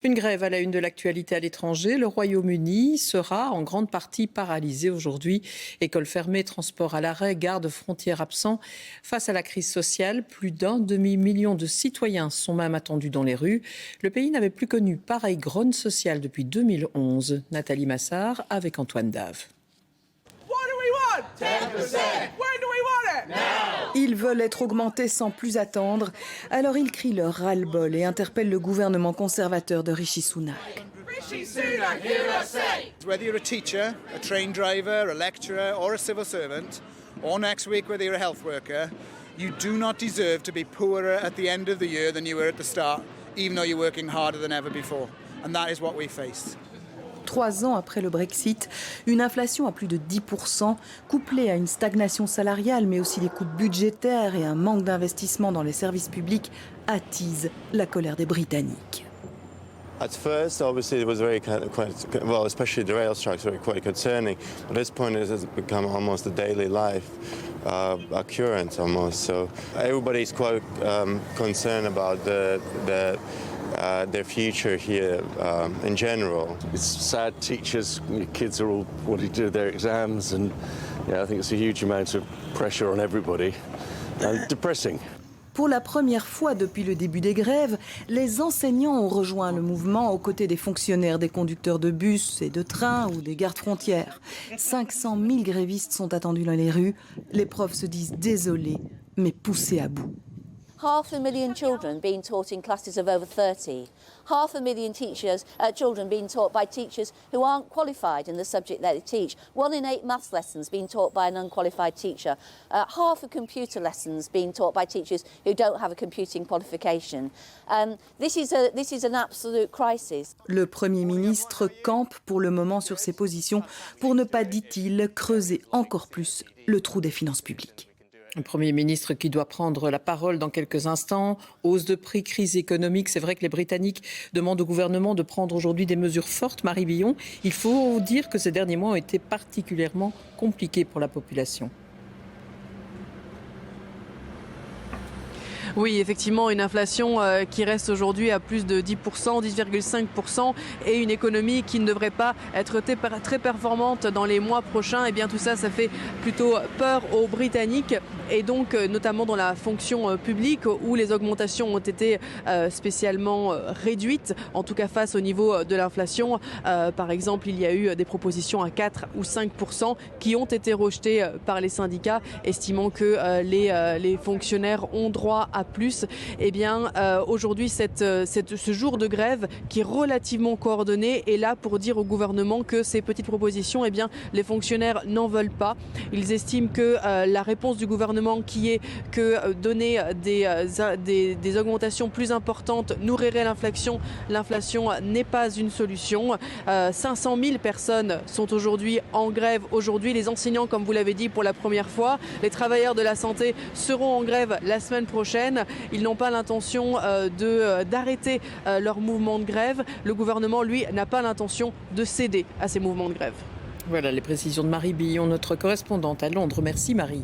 Une grève à la une de l'actualité à l'étranger. Le Royaume-Uni sera en grande partie paralysé aujourd'hui. Écoles fermées, transports à l'arrêt, gardes frontières absents. Face à la crise sociale, plus d'un demi-million de citoyens sont même attendus dans les rues. Le pays n'avait plus connu pareille grogne sociale depuis 2011. Nathalie Massard avec Antoine Dave. Ils veulent être augmentés sans plus attendre, alors ils crient leur ras-le-bol et interpellent le gouvernement conservateur de Rishi Sunak. Whether you're a teacher, a train driver, a lecturer or a civil servant, or next week whether you're a health worker, you do not deserve to be poorer at the end of the year than you were at the start, even though you're working harder than ever before. And that is what we face. 3 ans après le Brexit, une inflation à plus de 10%, couplée à une stagnation salariale, mais aussi des coupes budgétaires et un manque d'investissement dans les services publics, attise la colère des Britanniques. At first, obviously, it was well, especially the rail strikes were quite concerning. At this point, it has become almost a daily life occurrence almost. So everybody's quite concerned about their future here in general. It's sad teachers, kids are all wanting to do their exams, and I think it's a huge amount of pressure on everybody and depressing. Pour la première fois depuis le début des grèves, les enseignants ont rejoint le mouvement aux côtés des fonctionnaires, des conducteurs de bus et de trains ou des gardes frontières. 500 000 grévistes sont attendus dans les rues. Les profs se disent désolés, mais poussés à bout. 500,000 children being taught in classes of over 30. 500,000 children being taught by teachers who aren't qualified in the subject that they teach. 1 in 8 maths lessons being taught by an unqualified teacher. Half of computer lessons being taught by teachers who don't have a computing qualification. This is an absolute crisis. Le Premier ministre campe pour le moment sur ses positions pour ne pas, dit-il, creuser encore plus le trou des finances publiques. Le Premier ministre qui doit prendre la parole dans quelques instants. Hausse de prix, crise économique. C'est vrai que les Britanniques demandent au gouvernement de prendre aujourd'hui des mesures fortes. Marie Billon, il faut dire que ces derniers mois ont été particulièrement compliqués pour la population. Oui, effectivement, une inflation qui reste aujourd'hui à plus de 10%, 10,5%, et une économie qui ne devrait pas être très performante dans les mois prochains. Et bien tout ça, ça fait plutôt peur aux Britanniques, et donc notamment dans la fonction publique où les augmentations ont été spécialement réduites, en tout cas face au niveau de l'inflation. Par exemple, il y a eu des propositions à 4 ou 5% qui ont été rejetées par les syndicats, estimant que les fonctionnaires ont droit à plus. Eh bien, aujourd'hui, ce jour de grève qui est relativement coordonné est là pour dire au gouvernement que ces petites propositions, eh bien, les fonctionnaires n'en veulent pas. Ils estiment que la réponse du gouvernement, qui est que donner des augmentations plus importantes nourrirait l'inflation n'est pas une solution. 500 000 personnes sont aujourd'hui en grève. Aujourd'hui, les enseignants, comme vous l'avez dit, pour la première fois, les travailleurs de la santé seront en grève la semaine prochaine. Ils n'ont pas l'intention d'arrêter leur mouvement de grève. Le gouvernement, lui, n'a pas l'intention de céder à ces mouvements de grève. Voilà les précisions de Marie Billon, notre correspondante à Londres. Merci Marie.